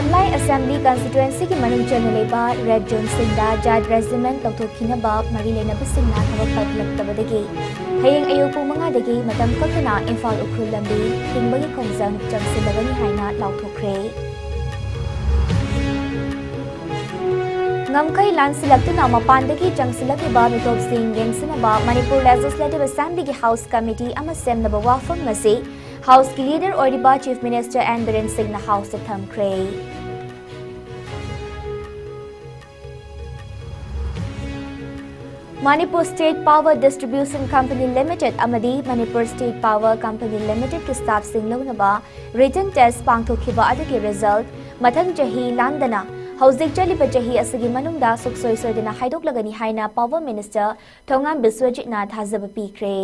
Lamlai Assembly Constituency ki manung chana leba Red Zone singda Jad Regiment lauthokhinaba mari lenaba singna thabak patlaktabadagi hayeng ayupu mangadagi matam kakana Imphal ukhul lambi tingbagi khongjang changsilagani haina lauthokre Ngamkai lansilaktuna mapandagi changsilakiba mitop sing yengsinaba Manipur Legislative Assembly ki House Committee ama semnaba wafam ngasi House ki leader Oriba Chief Minister and Biren Singh na House of Tham Kray. Manipur State Power Distribution Company Limited amadi Manipur State Power Company Limited ki staff sing launaba written test pangthokhiba adagi result mathang jahi landana hauzik chaliba jahi asigi manungda suksoi soidana haidoklagani haina Power Minister Thongam Biswajit na thazaba pikre.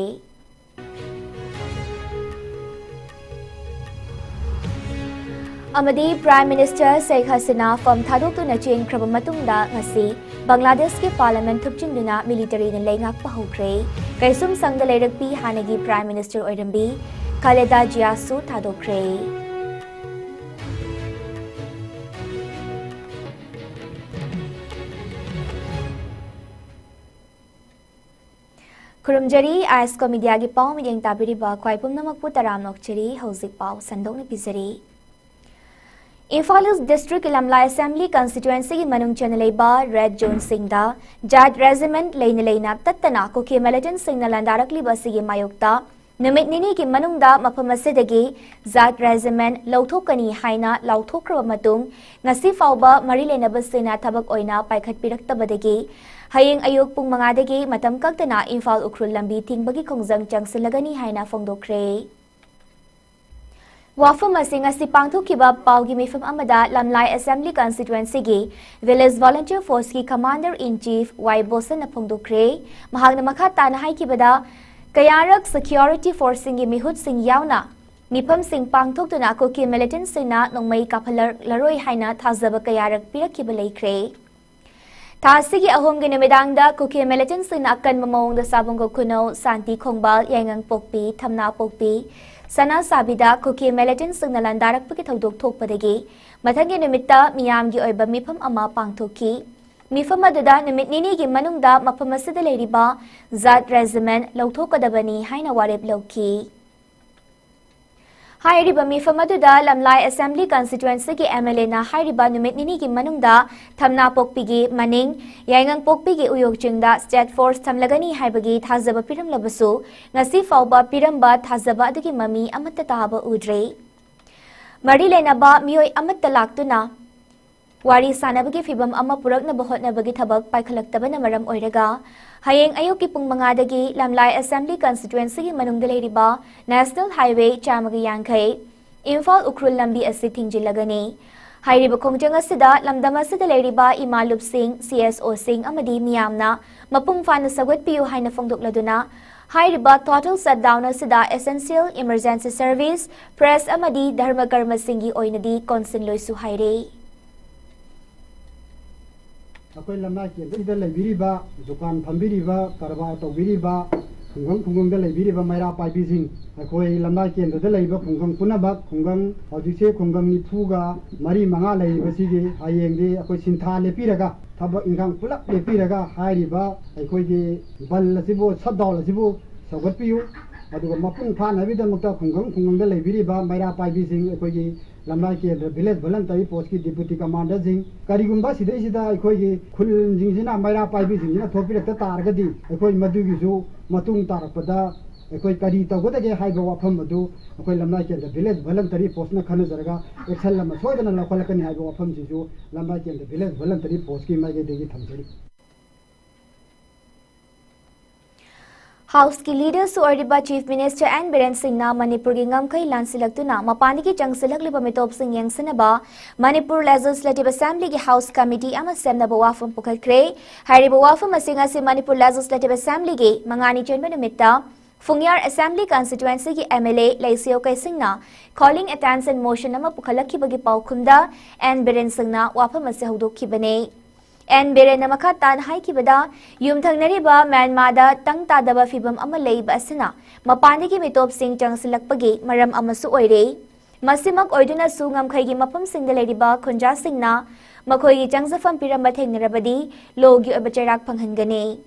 Amadi Prime Minister Sheikh Hasina from Thadok na chain kraba matungda ngasi Bangladesh ke Parliament thupchingduna military na leingak pahukre kaisum sangda leirakpi hanagi Prime Minister oirambi Khaleda Jiasu thadokre Kurumjari ISCOM media gi pau mi yeng tabiri ba kwaipum namakpu taram nokcheri hauzik pau sandok na bizari Imphal District Lamlai Assembly Constituency ki manung chanaleba Red Zone singda Jad Regiment leina tattana koke militant singna landarakli basigi mayokta numit nini ki manungda mapamasidagi Jad Regiment lauthokani haina lauthokraba matung ngasi fauba marilena basina thabak oina paikhat piraktabadagi hayeng ayuk pung mangadagi matam kaktana Imphal ukrul lambi tingbagi khongjang changsilagani haina fongdokre Wafam asing asi pangthokhiba paugi mifam amada Lamlai Assembly Constituency gi Village Volunteer Force ki Commander in Chief Y Bosan na phongdokre mahagna makha tana haikibada kayarak security forcing gi mihut sing yauna mifam sing pangthoktuna ko ki militant singna nongmai kaphalar laroi haina thazaba kayarak pirakhiba leikre Tasigi ahom gi namidangda ko ki militant singna akan mamong da sabong ko kuno santi khongbal yangang pokpi thamna pokpi Sana sabida kuki militant singna landarak paki thaudok thokpadagi mathangi nimitta miyamgi oiba mifam ama pangthoki mifam aduda nimit nini gi manungda mafam asida leiriba Jad Regiment lauthokadabani haina warep lauki Hairiba mifam aduda Lamlai Assembly Constituency ki MLA na hairiba nimit nini gi manungda thamna pokpigi maning yaingang pokpigi uyokjingda state force thamlagani haibagi thazaba piram labasu ngasi fauba piramba thazaba adagi mami amatta tahaba udre mari lenaba mioi amatta laktuna wari sanabagi fibam ama purakna bahotnabagi thabak paikhalaktabana maram oiraga hayeng ayoki pung mangadagi Lamlai Assembly Constituency ki manungda leiriba National Highway chamagi yankai Imphal ukrul lambi asi thingjilagani hairiba khongjang asida lamdam asida leiriba Imalup Singh CSO Singh amadi miyamna mapung fana sagwatpiu haina fongdokladuna hairiba total shutdown asida essential emergency service press amadi dharma karma singi oinadi konsin loisu haire Akwai lamna ke da laibiriba dukan phambiriba karba tawbiriba khungam da laibiriba maira paibising akwai lamna ke da laiba khungam kunaba khungam hojise khungam ni thuga mari manga laiba sigi hayengde akwai sintha lepiraga thaba ingang pulak lepiraga hairiba akwai ge bal lasibo shutdown lasibo sagatpiyu aduga mapung phan habida mukta khungam da laibiriba maira paibising akwai ge lamna ke village voluntary post ki deputy commander jing karigumba sida akhoi gi khul jingjina maira paibi jingjina thopirakta targadi akhoi madugi su matung tarakpada akhoi kari tawgada ge haiba wafam adu akhoi lamna ke village voluntary post na khana jaraga action lama soidana lakolakani haiba wafam ji su lamna ke village voluntary post ki mai ge degi thamjari House ki leaders su Oriba Chief Minister and Biren Singh na Manipur gi ngamkai lansilaktuna mapani ki changsilakliba mitop sing yengsinaba Manipur Legislative Assembly ki House Committee ama semnaba wafam pukhakre hairiba wafam asinga si Manipur Legislative Assembly gi mangani chenba nimitta Fungyar Assembly Constituency ki MLA Laisio Kaisingna calling attention motion ama pukhalakibagi paukhumda and Biren Singh na wafam ase hudokibane and Biren namakatan haikibada yumthangnariba Myanmar tang tadaba fibam ama leiba asina mapani ki mitop sing changsilakpagi maram amasu oire Masimak oiduna su ngamkhaigi mafamsingda leiriba khunjasingna makhoigi changjafam piramba thengnarabadi logi oiba chairak phanghangani.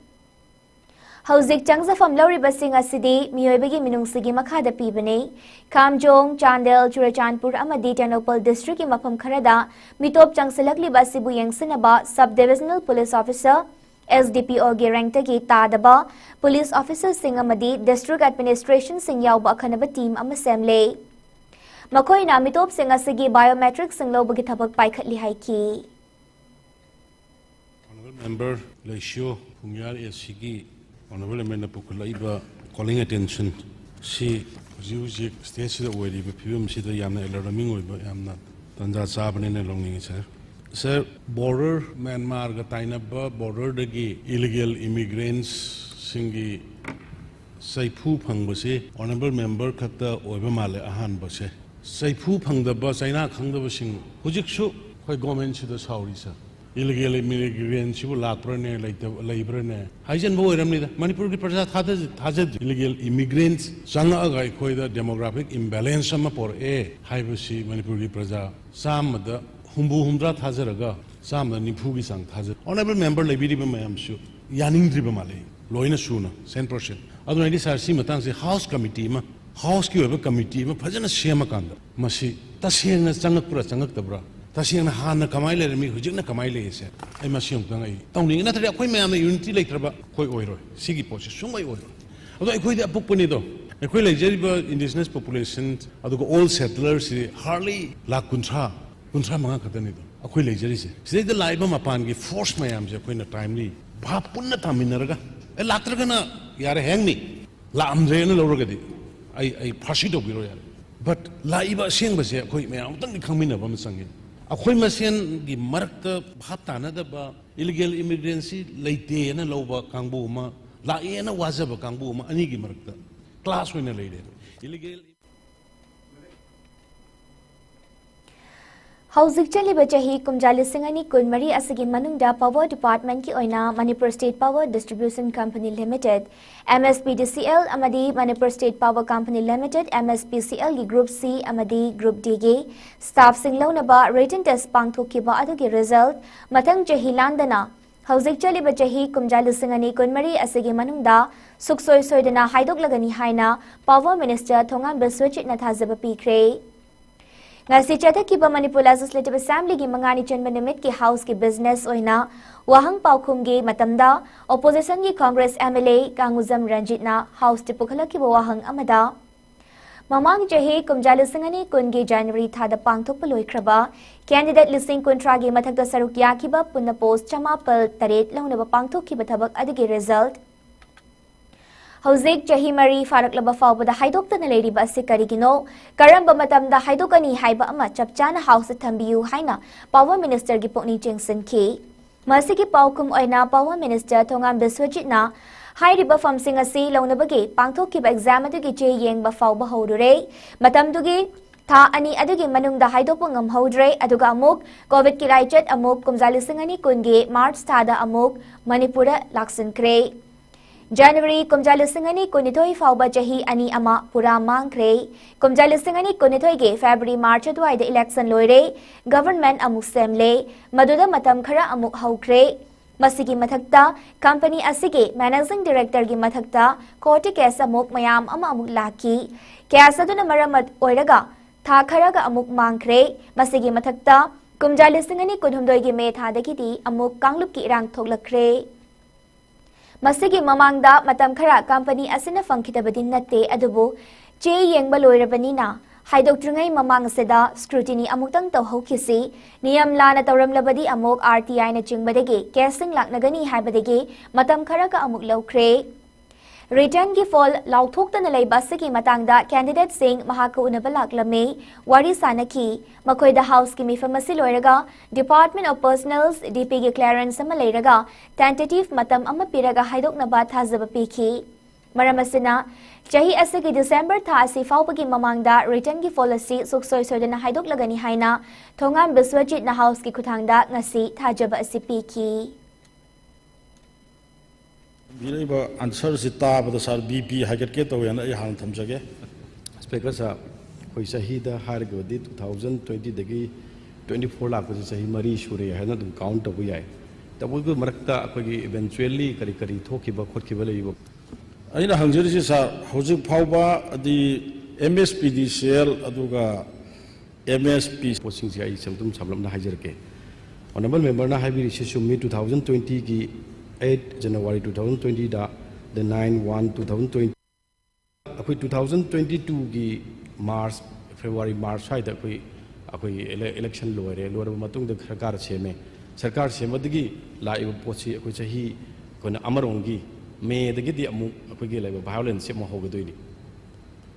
Hauzik changjafam lauribasing asidi miyoibagi minungsigi makhada pibani. Kamjong, Chandel, Churachandpur amadi Tenopal district mafam kharada mitop changsalakliba asibu yengsinaba sub-divisional police officer SDPO gi rank tagi tadaba police officer sing amadi district administration sing yauba akhanaba team ama semle. Makoina mitop sing asigi biometric sing lobagi thabak paikhatli haiki. Honorable Member Laisho Pungyar SCG Honorable Member Pukulaiba calling attention si Zuzik state sida oiriba phibam sida yamna alarming oiba yamna tanja chabane ne longning sir border Myanmar ga tainaba border dagi illegal immigrants singi saipu phangbase honorable member khata oiba male ahan base saipu phangdaba China khangdaba sing hujiksu khoi government sida sauri sir illegal immigrants bu lakprane laibrane haijan bo oiramni da Manipur ki praja thada illegal immigrants changa ga khoi da demographic imbalance ama por haibasi Manipur ki praja samada humdra thajaraga samda nifu gi sang thaja honorable member laibiri ba mayamsu yaning driba male loina suna 100% adu naidi sarsi matang se house committee ki oba committee ma phajana sema kanda masi tasena changak pura changak tabra tasena hana kamai le mi hujikna kamai le se ai masi ong ai tawni na thari akhoi mayam unity leitraba khoi oiro sigi poche sungoi oiro adu akhoi da apukpani do akhoi leijariba indigenous population adu all settlers hardly lakh kuntra manga khatani do akhoi leijari se sidai da laiba mapan gi force mayam je akhoi na timely bha punna thaminaraga laktraga na yare hangni la amre na loragadi ai phashi do biro yare but laiba sengba se akhoi mayam tang ni khangmina ba masangin akhoi masen gi marakta bhat tana da ba illegal immigrants leite na loba kangbu ma la ena wajaba kangbu ma ani gi marakta class hoina leide illegal Hauzik chaliba chahi kumjali singani kunmari asigi manungda power department ki oina Manipur State Power Distribution Company Limited MSPDCL amadi Manipur State Power Company Limited MSPCL gi Group C amadi Group D gi staff singlauna ba written test pangthoki ba adugi result mathang chahi landana Hauzik chaliba chahi kumjali singani kunmari asigi manungda suksoi soidana haidok lagani haina Power Minister Thongam Biswachit na thazaba pikre ngasi chata ki ba Manipur Legislative Assembly gi mangani chanba nimit ki house ki business oina wahang paukhum gi matamda opposition gi Congress MLA Kanguzam Ranjit na house ti pukhala ki wahang amada mamang jahi kumjali singani kun gi January thada pangthok paloi kraba candidate listing kontra gi mathakta saruk ya ki ba punna post chamapal taret launa ba pangthok ki bathabak adigi result Hauzik chahi mari faraklaba fawbada haidokta na leiriba ase karigino karamba matamda haidokani haiba ama chapchana house thambiyu haina power minister gi pokni chengsen ki masigi paukum oina power minister Thongam Biswajit na hairiba famsing ase launabagi pangthokki ba exam adugi che yengba fawba hodure matamdugi tha ani adugi manungda haidokpa ngamhodre aduga amuk covid ki raichat amuk kumjali singani kungi march thada amuk manipura laksankre January kumjali singani kunithoi fawba chahi ani ama pura mangkre kumjali singani kunithoi ge February March adwai da election loire government amuk semle maduda matam khara amuk haukre masigi mathakta company asige managing director gi mathakta court case amuk mayam ama amuk laki case aduna maramat oiraga tha kharaga amuk mangkre masigi mathakta kumjali singani kunhumdoi gi me thadagi di amuk kanglup ki rang thoklakre Masigi mamangda matam khara company asina fangkitabadi natte adubu che yengba loirabanina haidoktrungai mamang seda scrutiny amuktang tawhokisi niyam lana tawramlabadi amuk RTI na chingbadagi casing laknagani haibadagi matam khara ka amuk lawkre Return ki fall lauthokta na laibasigi matangda candidate sing mahaka unabalak lame wari sanaki makoy the house ki mifamasi loiraga Department of Personals DP ki clearance ama leiraga tentative matam ama piraga haidok na ba thazaba piki maramasina chahi asagi December tha asi fawpagi mamangda return ki fall asi suksoi soidana haidok lagani haina Thongam Biswajit na house ki kuthangda ngasi thajaba asi piki answer si tabada sar BP haget ke to yana I han thamjage speaker sa ꯑꯩꯈꯣꯏ ꯆꯍꯤꯗ ꯍꯥꯏꯔꯒꯗꯤ 2020ꯗꯒꯤ 24 ꯂꯥꯛꯄꯁꯤ ꯆꯍꯤ 3 ꯁꯨꯔꯦ ꯍꯥꯏꯅ ꯑꯗꯨꯝ count ꯇꯧꯕ ꯌꯥꯏ ꯇꯧꯕꯒꯤ ꯃꯔꯛꯇ ꯑꯩꯈꯣꯏꯒꯤ ꯏꯚꯦꯟꯆꯨꯑꯦꯜꯂꯤ ꯀꯔꯤ ꯀꯔꯤ ꯊꯣꯛꯈꯤꯕ ꯈꯣꯠꯈꯤꯕ ꯂꯩꯕ ꯑꯩꯅ ꯍꯪꯖꯔꯤꯁꯤ ꯁꯥꯔ ꯍꯧꯖꯤꯛ ꯐꯥꯎꯕ ꯑꯗꯤ MSPDCL ꯑꯗꯨꯒ MSP ꯄꯣꯠꯁꯤꯡꯁꯦ ꯑꯩ ꯁꯝꯂꯞꯅ ꯍꯥꯏꯖꯔꯛꯀꯦ Honorable Member na haibirisi summi 2020 ki 8 January 2020 da the 9/1/2020 akoi 2022 ki March February March haida akoi election loire loraba matung da sarkar semadagi laiba potsi akoi chahi kona amarongi me dagi di amu akoi ge laiba violence se mo hogadoini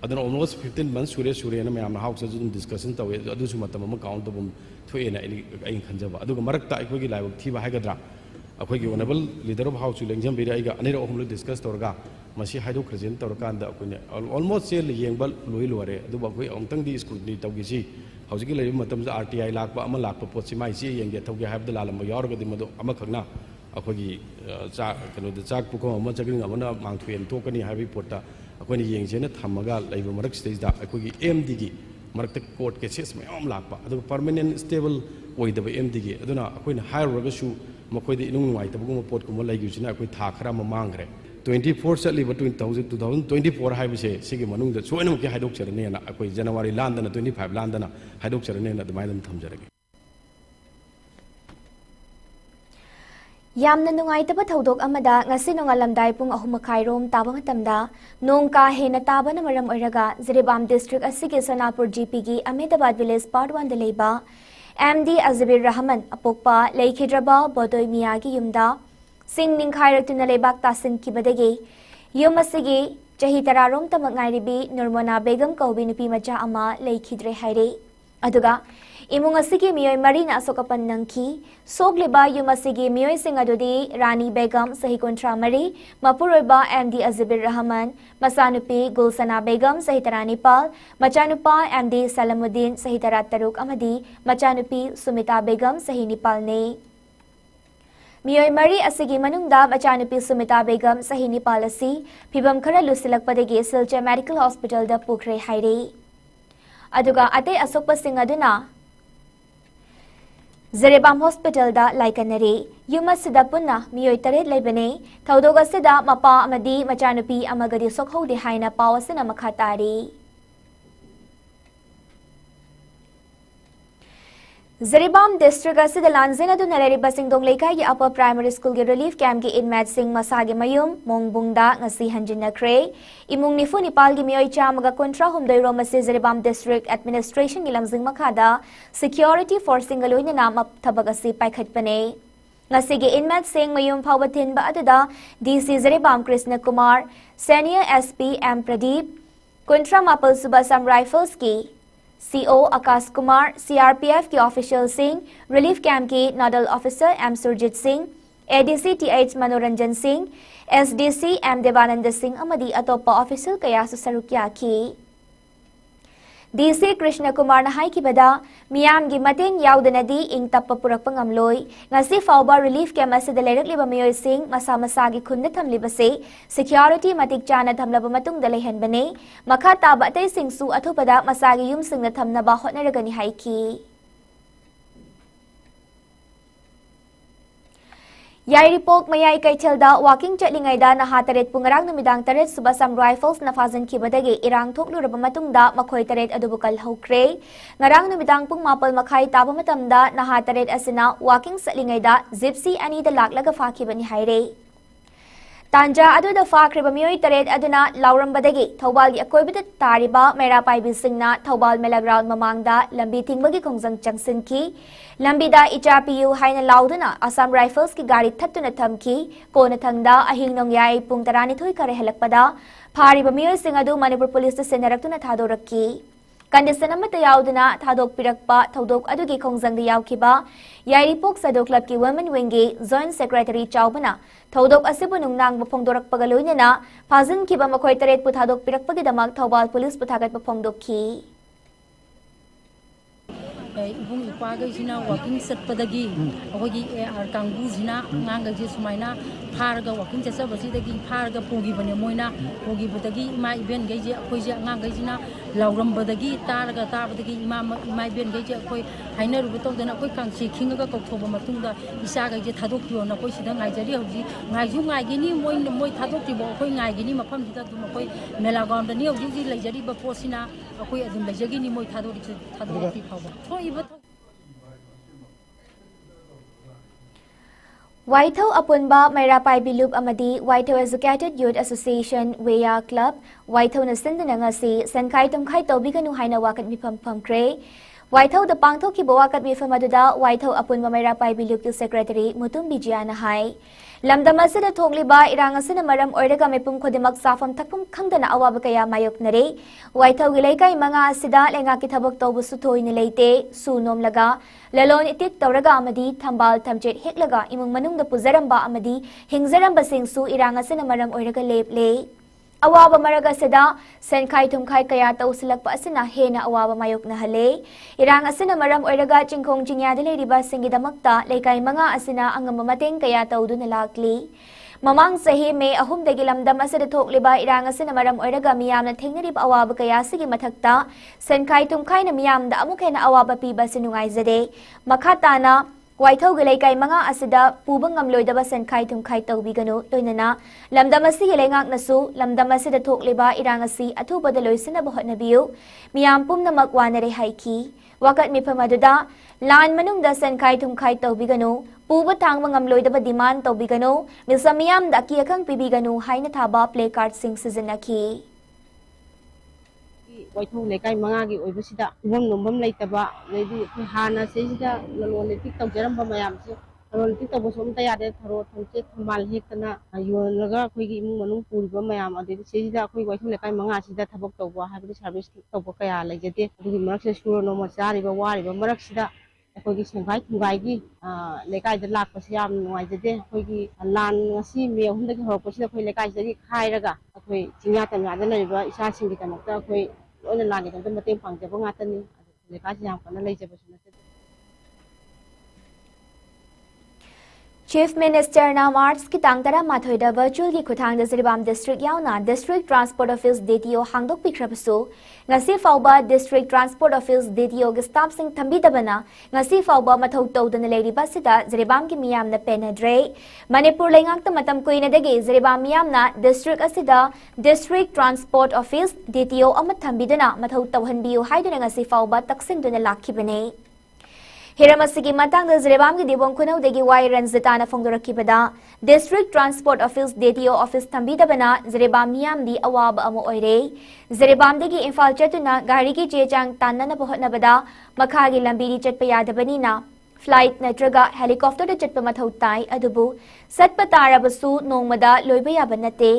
adana almost 15 months sure na mayam house jum discussion tawe adu su matam ma count bum thoena ai khanjaba adu ga marakta akoi ge laiba thiba haigadra akoi ge honorable leader of house lengjam bira ai ga anira ohum discuss torga masi haido present torkanda akoi almost sel yengbal loi lore adu ba akoi amtang di scrutiny tawgi si hauji ge laiba matam RTI lakpa ama lakpa potsi mai si yenge thawge habda lalam yor ga di madu ama khagna akoi gi cha kano da chak pu ko ama chagring amana mangthuen tokani habi porta अखोनी येंगजेना थमगा लाइब मरक stage अखोगी MD की मरक court cases मयाम Lakpa अदु permanent stable ओइदब MD की अदुना अखोइना हायरगसु मखोइदि इनुंग नुवाइतबगुम pot कुम लाइगिसिना अखोइ था खरा मांगरे 24 चलिब 2024 हाइबसे सिगी मनुंग सोइनम के हाइदोक चरनेना अखोइ जनवरी लांदना 25 लांदना हाइदोक चरनेना दमाइदम थमजरगे ꯌꯥꯝꯅ ꯅꯨꯡꯉꯥꯏꯇꯕ ꯊꯧꯗꯣꯛ ꯑꯃꯗ ꯉꯁꯤ ꯅꯣꯡꯉꯥꯜꯂꯝꯗꯥꯏ ꯄꯨꯡ 3:30 ꯇꯥꯕ ꯃꯇꯝꯗ ꯅꯣꯡ ꯀꯥ ꯍꯦꯟꯅ ꯇꯥꯕꯅ ꯃꯔꯝ ꯑꯣꯏꯔꯒ ꯖꯤꯔꯤꯕꯥꯝ ꯗꯤꯁꯇ꯭ꯔꯤꯛ ꯑꯁꯤꯒꯤ ꯁꯅꯥꯄꯨꯔ GPꯒꯤ ꯑꯃꯦꯗꯕꯥꯗ ꯚꯤꯂꯦꯖ ꯄꯥꯔꯠ 1ꯗ ꯂꯩꯕ MD ꯑꯖꯕꯤꯔ ꯔꯍꯃꯟ ꯑꯄꯣꯛꯄ ꯂꯩꯈꯤꯗ꯭ꯔꯕ ꯕꯣꯗꯣꯏ ꯃꯤꯌꯥꯒꯤ ꯌꯨꯝꯗ ꯁꯤꯡ ꯅꯤꯡꯈꯥꯏꯔꯛꯇꯨꯅ ꯂꯩꯕꯥꯛ ꯇꯥꯁꯤꯟꯈꯤꯕꯗꯒꯤ ꯌꯨꯝ ꯑꯁꯤꯒꯤ ꯆꯍꯤ 10 ꯔꯣꯝꯇꯃꯛ ꯉꯥꯏꯔꯤꯕꯤ ꯅꯨꯔꯃꯣꯅꯥ ꯕꯦꯒꯝ ꯀꯧꯕꯤ ꯅꯨꯄꯤ ꯃꯆꯥ ꯑꯃ ꯂꯩꯈꯤꯗ꯭ꯔꯦ ꯍꯥꯏꯔꯦ ꯑꯗꯨꯒ इमुंग असिगी मियोय मरीना असोकपन नंखी सोगलेबा युम असिगी मियोय सिंग अदुदी रानी बेगम सही 13 मपुरोइबा MD अजबिर रहमान मसानुपी गुलसना बेगम सही 9 मचानुपा MD सलामुद्दीन सही 3 अमदी मचानुपी सुमिता बेगम सही 9 ने मियोय मरी असिगी मनुंगदा मचानुपी सुमिता बेगम सही 9 असि फिबम खरा लुसिलकपदगी सिलचर मेडिकल हॉस्पिटल दा पुखरे हाइरे अदुगा अते असोकप सिंग अदुना Ziribam Hospital da laikanare yuma sida punna miyoy taret laibane thaudoga sida mapa amadi machanupi amagadi sokhode haina pawasina makhatari Ziribam district asida lanzena du nalari basingdong lekai gi upper primary school gi relief camp gi inmate sing masagi mayum mongbungda ngasi hanjinakre imung nifu nipal gi miyoy chamaga kontra humdoi romasi Ziribam district administration gi lamjing makhada security forcing galoina nam thabagasi paikhatpane ngasi gi inmate sing mayum phawathin ba aduda DC Ziribam Krishna Kumar senior SP M Pradeep kontra mapal subasam rifles ki CO Akash Kumar, CRPF के official Singh, relief camp के nodal officer M Surjit Singh, ADC TH Manoranjan Singh, SDC M Devanand Singh अमदी अतोप्पा official कयासु सरुकिया की DC Krishna Kumar नहाई की बदा मियाम की मतेंग याउदनदी इंग तप्पा पुरकपा ngamloi ngasi fawba relief camp asida lerakliba miyoy sing masa masa gi khunna thamlibase security matik chana thamlaba matung da lehenbane makha taba atay singsu athupada masagi yum singna thamnaba hotnaragani haiki Yairipok mayai kaichelda walking chatlingaida naha taret pungarang numidang taret subasam rifles na fazan kibadagi irang thokluraba matungda makhoi taret adubukal hokre ngarang numidang pung mapal makhai taba matamda naha taret asina walking chatlingaida gypsy ani da laklaga fakibani haire Tanja aduda fakriba miyoy taret aduna laurambadagi thawbal gi akoibida tariba mera paibi singna thawbal mela ground mamangda lambi tingbagi khongjang changsinki lambida ichapiyu haina lauduna Assam Rifles ki gari thattuna thamki kona thangda ahing nongyai pung 12 kare halakpada phariba miyoy sing adu Manipur police station naraktuna thadorakki Condition amata yauduna thadok pirakpa thodok adugi khongjangda yaukhiba Yairipok Sadok Club ki women wing gi joint secretary chaubana thodok asibu nungnang bphongdorakpaga loinena phazin kiba makhoi taret pu thadok pirakpagi damak Thawbal police puthagat bphongdokhi इबुंग इपागैसिना walking चटपदगी अखोगी AR कांगबुजिना ngangai सुमाइना फारगा walking चटबसिदगी फारगा पोगिबने मोइना पोगिबदगी इमा इबेन गैजे अखोइजे ngangaisina लाउरमबदगी तारगा ताबदगी इमा इबेन गैजे अखोइ हाइनरुब तौदना अखोइ कांगसी खिंगगा कौथोब मतुंगदा इसा गैजे थादोकियोना अखोइ सिदा ngaijari हौजी ngaiju ngaigini moi थादोक्तिबो अखोइ ngaigini मफमसिदा दुम अखोइ मेला ग्राउंडनी हौजी लेजरिबा पोसिना अखोइ अदुम लेजगिनी moi थादोक्ति फावबा थोइबा Waithau Apunba Mairapai Bilup Amadi Waithau Educated Youth Association Weya Club Waithau na sindana ngasi Sankai Tumkai Tobiganu Haina Wakat Mipam Pamkre Waithau the Pangtho ki Bawakat Mifam Aduda Waithau Apunba Mairapai Bilup Secretary Mutum Bijiana Hai Lamdamasida Togliba Irangasina Maram Orega Mipum Kodimak Safam Takpum Kangdana Awabakaya Mayok Nare Waithau Gileka Manga Sida Lenga Kitabak Tobusuto in Late Sunom Laga Lalon itik Toraga Amadi Tambal Tamjet Hiklaga Imung Manung the Puzaramba Amadi Hingzaramba Singsu Irangasina Maram Orega Leple Awaba Maraga Seda Senkai Tumkai Kaya Tausilak Pasina Hena Awaba Mayok Nahale Irangasina Maram Orega Chingkong Jingyadele Riba Singidamakta Lekay Manga Asina Angamamateng Kaya Taudunalakli Mamang sahi me ahum dagi lamdam asada thokliba irangasina maram oiraga miyamna thengnarib awaba kaya sigi mathakta senkai tumkai na miyamda amuk hena awaba piba sinungaizade makhatana Waithau Gilaikai Manga Asida Pubang Amloidaba Senkai Tumkai Taubigano Loinana Lamdamasi Gilangak Nasu Lamdamasida Tokliba Irangasi Atuba the Loisina Bohotnabiu Miampum the Makwanare Haiki Wakat Mipamaduda Lan Manung the Senkai Tumkai Taubigano Puba Tangmang Amloidaba Demand Taubigano Milsamiam the Kiakang Pibigano Hainataba Play Card Sing Seasonaki Waithau lekai mangagi oibasida ibam nombam leitaba leidi hana seisida lolonetik tawjaramba mayamse lolonetik tawbosom tayade tharo thonche thamal hekana yolaga khoigi imung manung puriba mayam ade seisida khoi waithau lekai manga sida thabak tawba habidi service tawba kaya leijate adugi marakse suro no machariba wariba maraksida khoigi sengai thungai lekai da lakpase yam nuaijade khoigi lan ngasi me hundagi horpasida khoi lekai jagi khairaga khoi chingya tamya da leiba isa singi tamakta khoi Ona lagi kan mateng pangjaba ngatani lekasi yang kana leijaba sunate Chief Minister na March ki tangtara mathoida virtual ki khutang da Siribam District yauna District Transport Office DTO hangdok pikrapasu ngasi fauba District Transport Office DTO ge staff sing thambi dabana ngasi fauba mathau tawdana leiriba sida Siribam ki miyam na penadre Manipur lengak ta matam koina dege Siribam miyam na District asida District Transport Office DTO amat thambi dana mathau tawhanbiu haiduna ngasi fauba taksin duna lakhibane Hiramasigi matang da Siribam ki dibong kunaw degi wai ranzitana fongdorakibada District Transport Office DTO Office thambida bana Siribam miyam di awab amo oire Siribam degi Imphal chatuna gari ki chechang tanna pohotna bada makhagi lambiri chatpa yadabanina flight natraga helicopter da chatpa mathau tai adubu satpa tarabasu nongmada loiba yabanate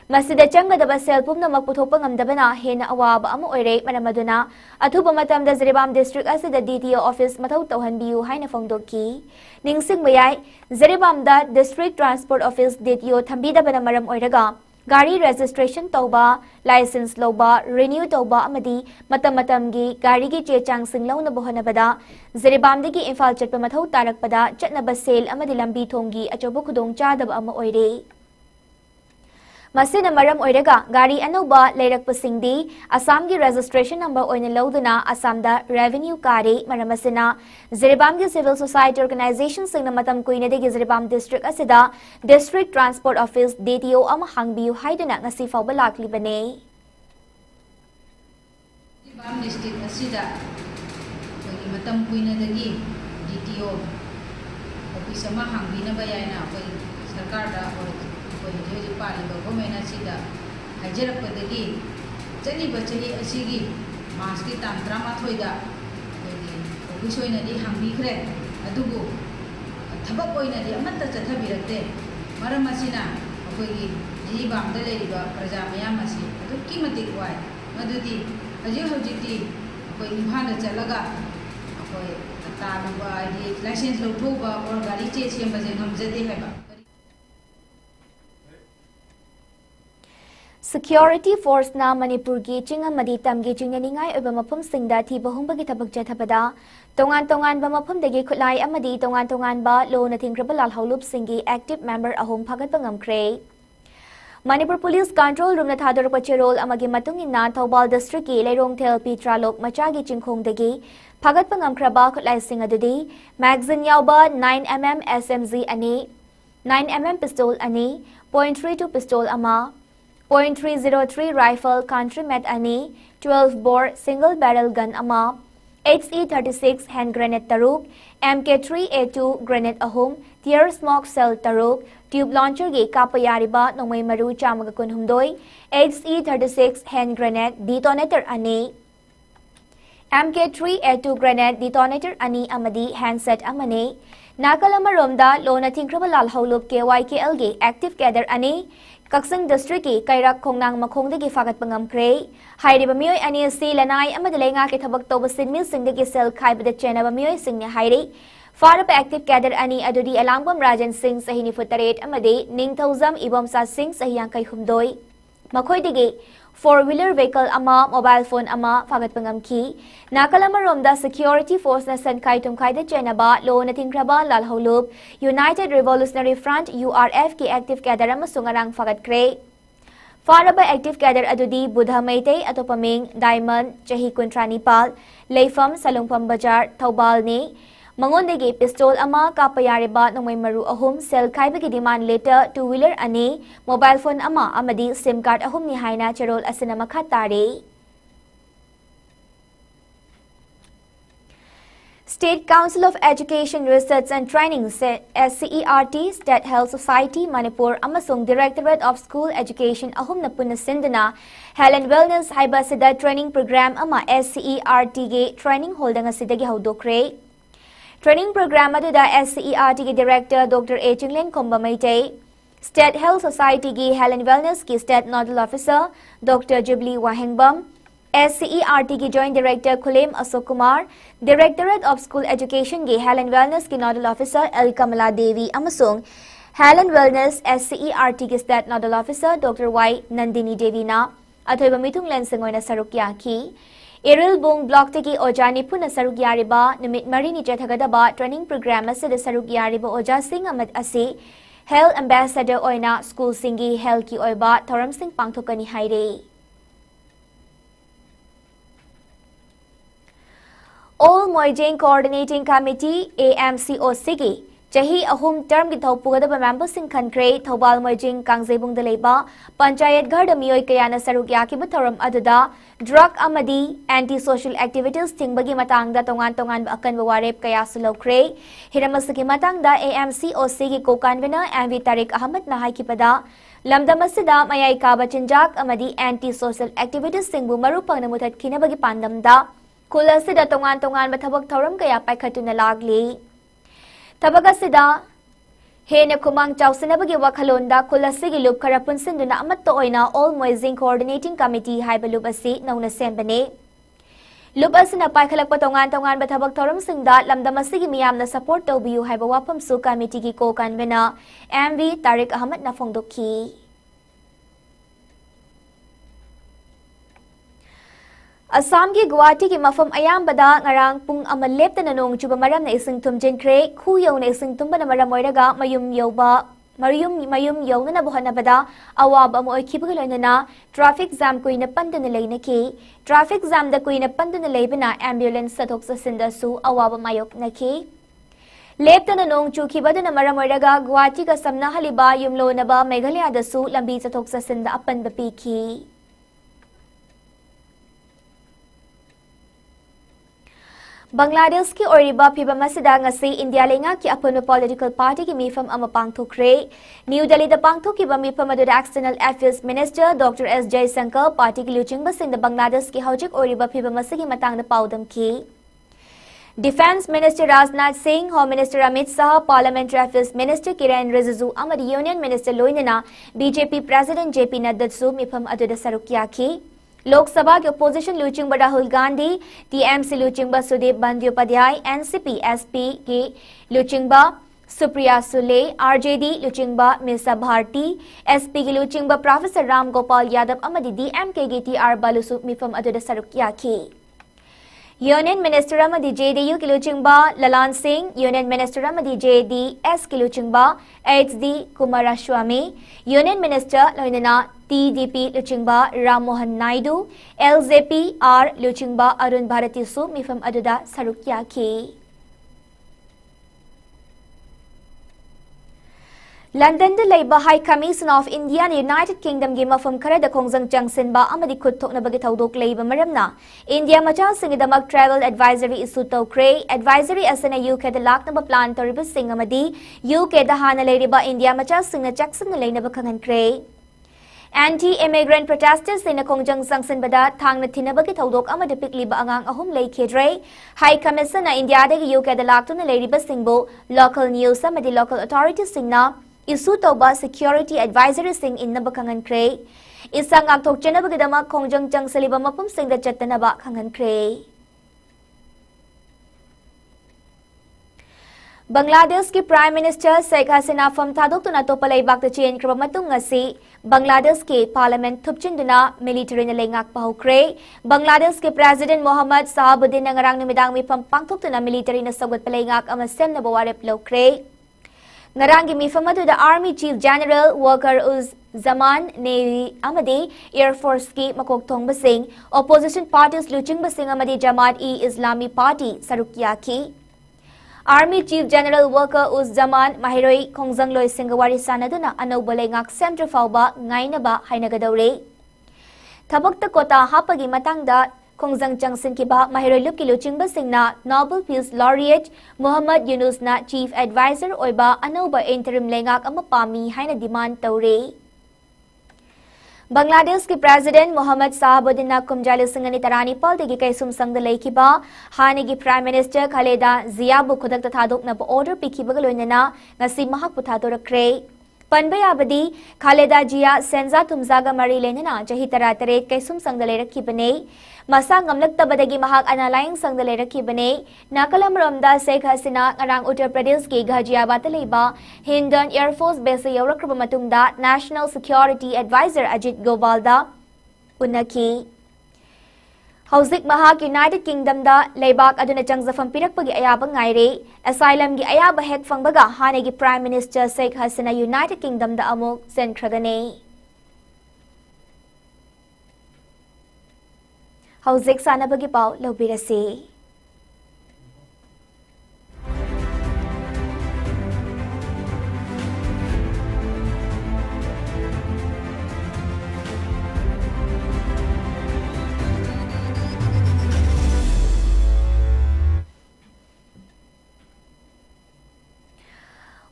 Masida changadaba selpum na magputhokpa ngamdabana hena awaba amu oire maramaduna athuba matamda Siribam District asida DTO Office mathau tawhanbiu haina fongdoki ningsing mayai Siribam da District Transport Office DTO thambida bana maram oiraga gari registration tawba license loba renew tawba amadi matamgi gari gi chechang singlaw na bohanabada Siribam dagi Imphal chatpa mathau tarakpada chatnaba sel amadi lambi thongi achobo khudong chadaba ama oire Masina maram oiraga gari anuba leirakpasingdi Assam gi registration number oina loduna Assam da revenue kari maramasina Siribam gi civil society organization singna matam kuina de Siribam district asida District Transport Office DTO ama hangbiu haiduna ngasi fawba lakli bane Siribam district asida kogi matam kuina dagi DTO office ama hangbina bayana koi sarkar da Jadi pali government asida hajarappadagi chaliba chahi asigi maski tantra mathoida office oina di hangbikhre adubu thabak oina di amatta chathabirakte maram asina akoigi Siribam da leiriba praja mayam asi adukki matik wai madudi hojiti akoi Imphal da chalaga akoi tabuba di license lothoba or gari che semba je ngamjade haiba Security Force na Manipur gi chinga madi tamgi chingnaningai oba mafum singda thiba humbagi thabak jathabada tongan ba mafum dagi khulai amadi tongan ba lo na thingraba lal holup singi active member ahom phagat bangamkre Manipur Police Control Room na thador pachirol amagi matungina Thobal District ki Leirong Thel Pitra Lok machagi chingkhong dagi phagat bangamkraba khulai sing adudi magazine yawba 9mm SMG ani 9mm pistol ani .32 pistol ama .303 rifle country mat ani 12 bore single barrel gun ama HE36 hand grenade taruk MK3A2 grenade ahum tear smoke cell taruk tube launcher ge kapayariba nongmai maru chamaga kunhumdoi HE36 hand grenade detonator ani MK3A2 grenade detonator ani amadi handset amane Nakalamaromda lona thinkraba lal holup KYKL ge active cadre ani Kaksang District ki Kairak Khongnang Makhongdagi fagat pangamkre hairiba miyoy ani si lanai amada lenga ke thabak toba sinmil singdagi sel khaibada chenaba miyoy singne hairi farapa active cadre ani adudi alangbam Rajan Singh sahini futaret amade Ningthauzam Ibomsa Singh sahiyang kai humdoi makhoidagi 4-wheeler vehicle ama mobile phone ama fagat pangamki Nakalamaromda security force na sankai tumkhaida chenaba lo na thingraba lal holup United Revolutionary Front URF ki active cadre amasung arang fagat kre faraba active cadre adudi Buddha Meitei atopaming Diamond chahi kuntranipal Leifam Salungpam Bajar Thobal ni Mangondegi pistol ama kapayariba nongmai maru ahum sel khaibagi demand letter 2-wheeler ani mobile phone ama amadi sim card ahum ni haina charol asina makhatari State Council of Education Research and Training SCERT State Health Society Manipur amasung Directorate of School Education ahum na punna sindana Health and Wellness haiba sida training program ama SCERT ge training holdanga sidagi haudokre Training program aduda SCERT ki Director Dr. A. Chinglen Komba Meitei, State Health Society ki Health and Wellness ki State Nodal Officer Dr. Jubilee Wahengbam, SCERT ki Joint Director Kulem Asok Kumar, Directorate of School Education ki Health and Wellness ki Nodal Officer L. Kamala Devi amasung Health and Wellness SCERT ki State Nodal Officer Dr. Y. Nandini Devi na athoiba mithung lensengoy na sarukya ki Eril Bung Block teki Ojani Puna Saruk Yariba, Numit Marini Jethagadaba, training program as the Saruk Yariba Oja Singh Ahmed Asi, Health Ambassador Oina, School Singi, Health Ki Oiba, Thoram Singh Pangthokani Haire. All Moijing Coordinating Committee, AMCOC, Chahi Ahum Term ki Thaupugadaba members in Kankre, Thobal Moijing Kangzebung Daleba, Panchayat Garda Mioy Kayana Saruk Yakiba Thoram Aduda, Drug amadi anti-social activities tingbagi matangda tongan akan bawarep kaya sulokre hiramasaki matangda AMCOC ki co-convener MV Tariq Ahmad na haikipada lamdamasida mayay kabachinjak amadi anti-social activities tingbu marupang namutat kinabagi pandamda kulasida tongan mathabag thoram kaya paikhatuna lagli tabagasida Hena kumang chawsanabagi wakhalonda kulasigi lup karapun sinduna amatto oina All Moijing Coordinating Committee haiba lup asi nauna sembane. Lup asina paikhalakpa tongan bathabag thoram singda lamdamasigi miyamna support tawbiyu haiba wapam su committee ki co-convener MV Tariq Ahmad na phongdokhi. Assam ki Guwahati ki mafam ayambada ngarang pung ama leptana nong chuba maram na ising tumjenkre khuyaw na ising tumba na maram oiraga mayum yawna na buhanabada awaba mo oikibagaloy na traffic jam kuy na pandana lay na ki traffic jam da kuy na pandana lay bina ambulance sathok sa sinda su awaba mayok na ki leptana nong chukibada na maram oiraga Guwahati ka samna haliba yumlo na ba Meghalaya da su lambi sathok sa sinda apan bapiki Bangladesh ki oriba phibam asida ngasi India lenga ki apun political party ki mifam ama pangthokre New Delhi da pangthokiba mifam adu external affairs minister Dr. S. Jaishankar party ki luchingba sing da Bangladesh ki hojik oriba phibam asigi matang da paudam ki Defense Minister Rajnath Singh, Home Minister Amit Shah, Parliamentary Affairs Minister Kiren Rijiju amadi Union Minister loinana BJP President JP Nadda su mifam adu da sarukya ki Lok Sabha के opposition लुचिंग Rahul Gandhi, TMC लुचिंग Sudeep Bandyopadhyay, NCP SP के लुचिंग Supriya Sule, RJD Luchingba Misa Bharti, SP ki Luchingba Professor Ram Gopal Yadav amadi DMK ki TR Balusu mifam aduda saruk yaki. Union Minister amadi JDU ki Luchingba Lalan Singh, Union Minister amadi JDS ki Luchingba HD Kumaraswamy, Union Minister Loinana TDP Luchingba Ram Mohan Naidu, LJP R Luchingba Arun Bharati su mifam aduda saruk yaki. London da Labour High Commission of India and United Kingdom gi mafam khara da khongjang changsinba amadi khut thokna bagi thaudok leiba maramna India macha singidamak travel advisory issue tawkre advisory asana UK da laknaba plan toriba sing amadi UK da hana leiriba India macha singna jackson leinaba khangankre Anti-immigrant protesters in a khongjang changsinbada thangna thinabagi thaudok amada pikliba angang ahum leikhedre High Commission na India da UK da laktuna leiriba singbo local news amadi local authorities singna Isu tauba security advisory sing in naba kangan kre. Isang aktok chanaba gidama kongjang jang saliba mapum sing da chatanaba kangan kre. Bangladesh ki Prime Minister Sheikh Hasina fam thadok tuna to palay bakta chen kraba matung ngasi Bangladesh ki Parliament thupchinduna military na lengak pahu kre. Bangladesh ki President Mohammad Sahabuddin na ngarang numidang mi pam pangthok tuna military na sagot palay ngak amasem na bawarep lo kre. Ngarangi mifamadu the Army Chief General Worker Uz Zaman Navy amadi Air Force ki makok thong basing opposition parties luching basing amadi Jamaat-e-Islami Party sarukyaki Army Chief General Worker Uz Zaman Mahiroi Khongjang loi singawari sanaduna anobale ngak central fauba ngainaba hainagadawre Thabakta kota hapagi matangda Khongjang changsin ki ba Mahiroi lup ki luching basing na Nobel Peace Laureate Muhammad Yunus na Chief Advisor oiba anoba interim lengak amapami haina demand tawre Bangladesh ki President Mohammad Sahabuddin na kumjali singani tarani pal degi kaisum sangda leiki ba hani ki Prime Minister Khaleda Zia bu khudak ta thadok na order piki bagaloinana ngasi mahak puthadorakre Panbaya abadi Khaleda Zia senza tumzaga mari lenana jahi taratare kaisum sangda lerakhi bane Masa ngamlak tabadagi mahak analayang sangda lerakhi bane nakalam ramda Sheikh Hasina ngarang Uttar Pradesh ki Ghaziabad leiba Hindon Air Force Base yawrakraba matungda National Security Advisor Ajit Govalda unaki Hauzik mahak United Kingdom da leibak aduna changjafam pirakpagi ayaba ngaire asylum gi ayaba hek fangbaga hanegi Prime Minister Sheikh Hasina United Kingdom da amuk senkragane Hauzik sanabagi pau lobirasi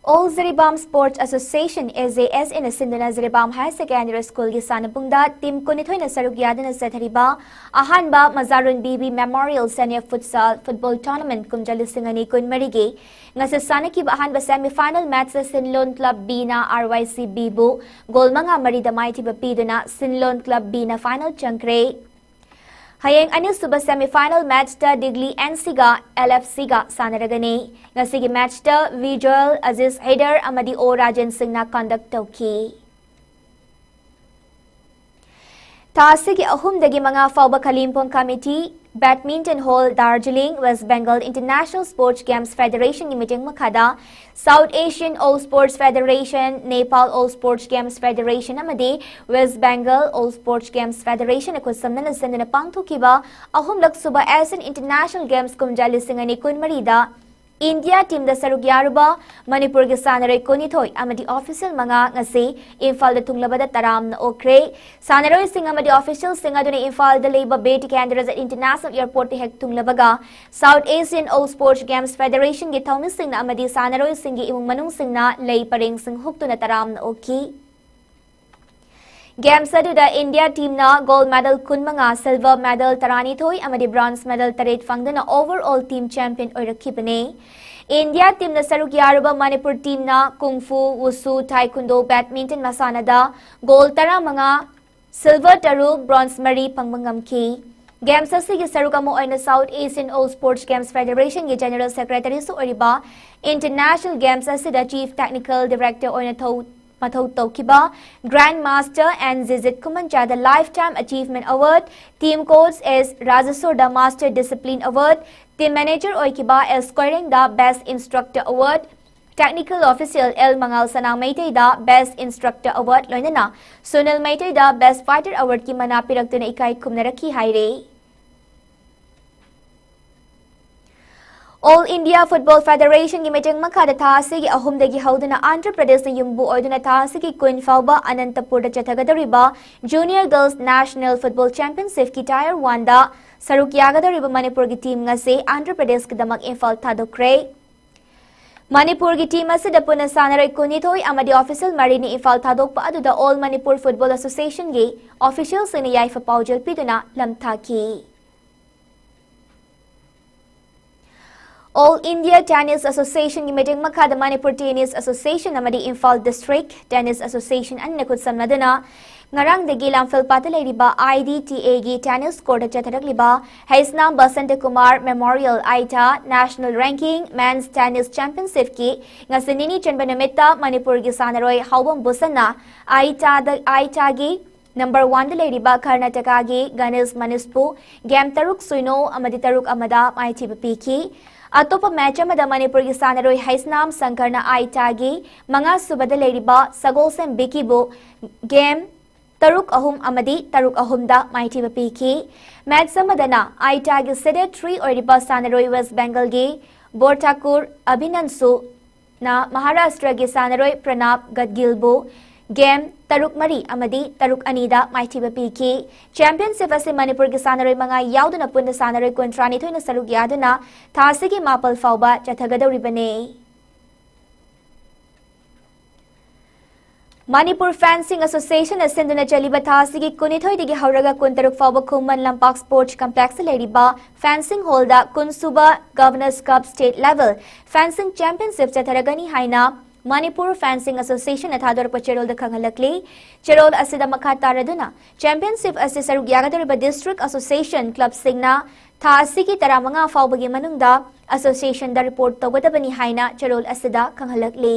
All Ziribam Sports Association SAS in Sinduna Ziribam High Secondary School gi sanabungda team kunithoy na sarug yadana sathariba ahanba Mazarun BB Memorial Senior Futsal Football Tournament kumjali singani kun marigi ngasa sanaki ahanba semi-final match sa Sinlon Club B na RYC Bibu gol mga marida mighty bapiduna Sinlon Club B na final changkre Hayeng ani suba semi-final match ta Digli NC ga LFC ga sanaragani. Ngasigi match ta Visual Aziz Haider amadi O Rajan Singh na conduct tawki. Tasigi ahum dagi mga fauba kalimpong committee Badminton Hall Darjeeling West Bengal International Sports Games Federation ni meeting makada South Asian All Sports Federation Nepal All Sports Games Federation amadi West Bengal All Sports Games Federation ko samna sendana pangthukiba ahum laksuba Asian International Games kumjali singani kun marida India team da sarugyaruba Manipur gi sanarai kunithoi amadi official mga ngasi Imphal da tunglabada taram na okre sanarai sing amadi official sing aduna Imphal da leiba beti candidates at International Airport hek tunglabaga South Asian All Sports Games Federation gi thawmi sing na amadi sanarai sing gi imung manung sing na lei pareng sing huktu na taram na oki Games aduda India team na gold medal kun mga silver medal tarani thoi amadi bronze medal taret fangdana overall team champion oirakibane India team na sarugyaruba Manipur team na kung fu wushu taekwondo badminton masanada gold tara mga silver taru bronze mari pangmangamki Games asigi saruk amu oina South Asian All Sports Games Federation gi General Secretary su oriba International Games asida Chief Technical Director oina Mathau Tokiba Grand Master and Zizit Kumancha the Lifetime Achievement Award. Team coach is Rajasur the Master Discipline Award. Team Manager Oikiba is scoring the Best Instructor Award. Technical Official El Mangal Sanang Maitay da Best Instructor Award loinana Sunil Maitay da Best Fighter Award ki mana piraktuna ikai kumnaraki haire. All India Football Federation ki meeting makada tha asigi ahum dagi hauduna Andhra Pradesh na yumbu oiduna tha asigi Queen Fauba Anantapur da chathagadariba Junior Girls National Football Championship ki Tier 1 da saruk yagadariba Manipur ki team ngase Andhra Pradesh ki damak Imphal thadokre. Manipur ki team asida puna sanarai kunithoi amadi official marini Imphal thadokpa aduda All Manipur Football Association gi officials ni yaifa paujal piduna lamthaki. All India Tennis Association ki meeting makada Manipur Tennis Association amadi Imphal District Tennis Association an nakut samnaduna ngarang dagi lamphel patalai riba IDTA gi tennis court chatharak liba Haisnam Basant Kumar Memorial Aita National Ranking Men's Tennis Championship ki ngasinini chanbanamita Manipur gi sanaroi haubam busana Aita gi Number 1 da leiriba Karnataka gi Ganesh Manispu game taruk suino amadi taruk amada maiti bpiki Atopa match amada Manipur gi sanaroi Haisnam Sankarna Aitagi manga subada leiriba Sagolsem Bikibu game taruk ahum amadi taruk ahum da maiti bpiki match samadana Aitagi sede 3 oriba sanaroi West Bengal gi Bortakur Abhinansu na Maharashtra gi sanaroi Pranab Gadgilbu game taruk mari amadi taruk anida maiti bpiki championship ase Manipur gi sanaroi manga yauduna punna sanaroi kontrani thoina saruk yaduna thasigi mapal fauba chathagadoribane. Manipur Fencing Association asinduna chaliba thasigi kunithoi digi hauraga kuntaruk fauba khumman lampak sports complex leiriba fencing hall da kunsuba Governors Cup state level fencing championship chatharagani haina Manipur Fencing Association athador pachirol da khangalakli chirol asida makha taraduna championship ase saruk yagadariba district association club singna tha asigi taramanga faubagi manungda association da report tawgadabani haina chirol asida khangalakli.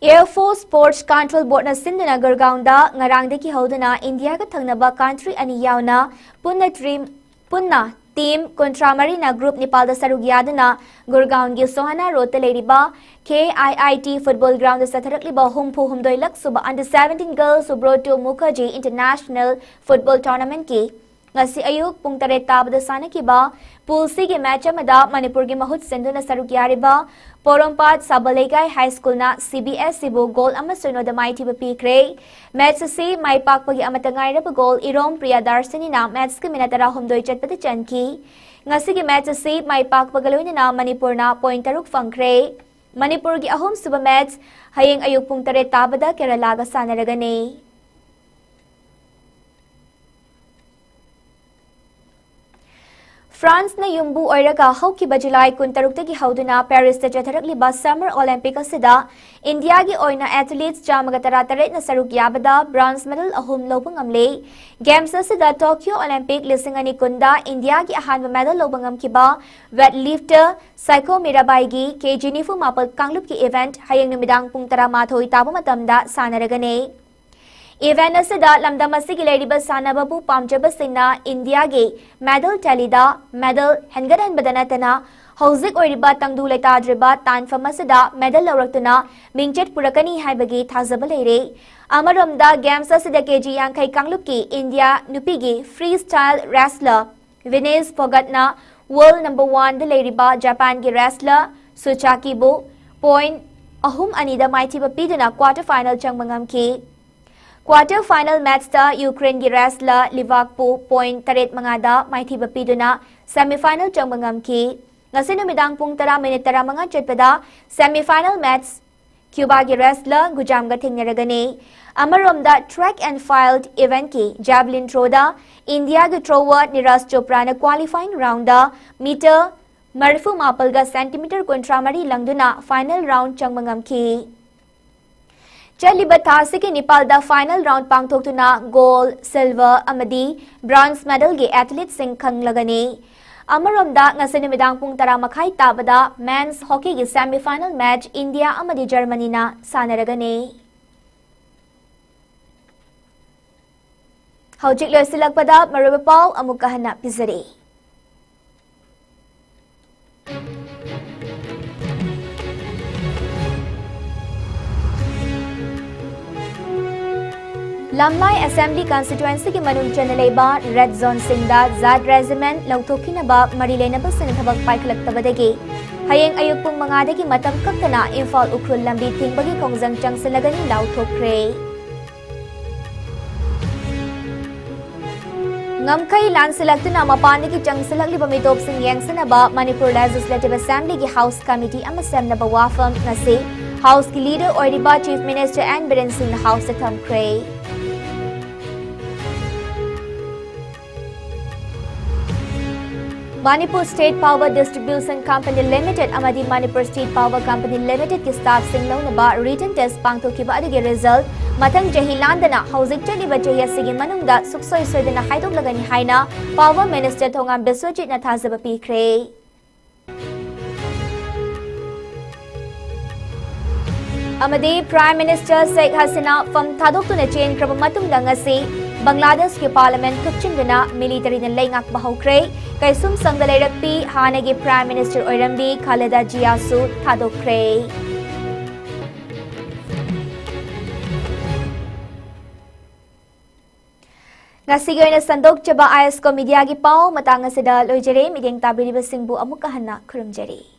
Air Force Sports Control Board na sinduna Gurgaon da ngarang deki hauduna India ka thangnaba country ani yauna punna team kontra marina group Nepal da saruk yaduna Gurgaon gi Sohana Road ta leiriba KIIT football ground da satharakliba humpu humdoi lak suba under 17 girls Subroto Mukherjee International Football Tournament ki ngasi ayuk pung 3 tabada sanakiba pool C gi match amada Manipur gi mahut senduna saruk yariba Porompat Sabalegai High School na CBSE bu goal amasono da maiti bpikre match si mai pakpagi amatangai ra goal Irom Priyadarsini na match ki minatara humdoi chatpati chanki ngasi gi match si mai pakpagaloina na Manipur na point taruk fangkre Manipur gi ahom suba match hayeng ayuk pung 3 tabada Kerala ga sanaragani. France na yumbu oiraga haukiba July 16 gi hauduna Paris ta chatharakliba Summer Olympic asida India gi oina athletes chamagatara taret na saruk yabada bronze medal ahum lobungamle games asida Tokyo Olympic lisingani kunda India gi ahanba medal lobungam kiba weightlifter Saiko Mirabai gi kg nifu mapal kanglup ki event hayeng numidang pung 13 tabu matamda sanaragane. Event asida lamdam asigi leiriba sanababu pamjaba singna India gi medal talida medal hengaran badanatana hauzik oiriba tangdu letadriba tanfam asida medal lawraktuna mingchet purakani haibagi thazaba leire amaromda games asida kg yankai kanglup ki India nupi gi freestyle wrestler Vinesh Phogatna world number 1 da leiriba Japan gi wrestler Suchaki bu point ahum anida maiti bapiduna quarter final changmangam ki Quarter final match ta Ukraine gi wrestler Livakpu point 3 mangada maiti bapiduna semi-final changmangam ki ngasi numidang pung 10 minute 10 manga chatpada semi-final match Cuba gi wrestler Gujamga thingnaragani amaromda track and field event ki javelin throw da India gi thrower Niraj Chopra na qualifying round da meter marfu mapalga centimeter kontra mari langduna final round changmangam ki Chaliba Thasiki Nepalda final round Pangtoktuna gold, silver, amadi, bronze medal ge athlete sing Kanglagani. Amaromda ngasinimidang pung tara makai tabada men's hockey ge semi-final match India amadi Germany na sanaragani. Haujik loisilagpada marubapau amukahana pizari. Lamlai Assembly Constituency ki manung chanaleba Red Zone Singda Zad Regiment Lauthokinaba Marilenaba Sinathabak Paikalaktabadagi Hayeng ayuk pung mangadagi matam kaktana Imphal Ukrul Lambi Tingbagi Kongjang Changsalagani Lauthokre Ngamkai Lansilaktuna Mapaniki Changsalagli Bamitop Sing Yangsanaba Manipur Legislative Assembly ki House Committee Amasem Naba Wafam Nasi House ki Leader Oiriba Chief Minister and Biren Singh House Atam Kray Manipur State Power Distribution Company Limited amadi Manipur State Power Company Limited ki staff sing launaba written test pangthokiba adugi result mathang jahi landana hauzik chaliba jahi asigi manungda suksoi soidana haidoklagani haina Power Minister Thongam Biswajit na thazaba pikre amadi Prime Minister Sheikh Hasina from Thadokuna chain kraba matungda ngasi Bangladesh ke Parliament tukchingdana military na laingak bahokre kaisum sangdalayrakpi hanagi Prime Minister Oirambi Khaleda Jia su thadokre Ngasi na sandok chaba ISCOM media gi pau matang asida loijere mideng tabiriba singbu amukahanna khurumjari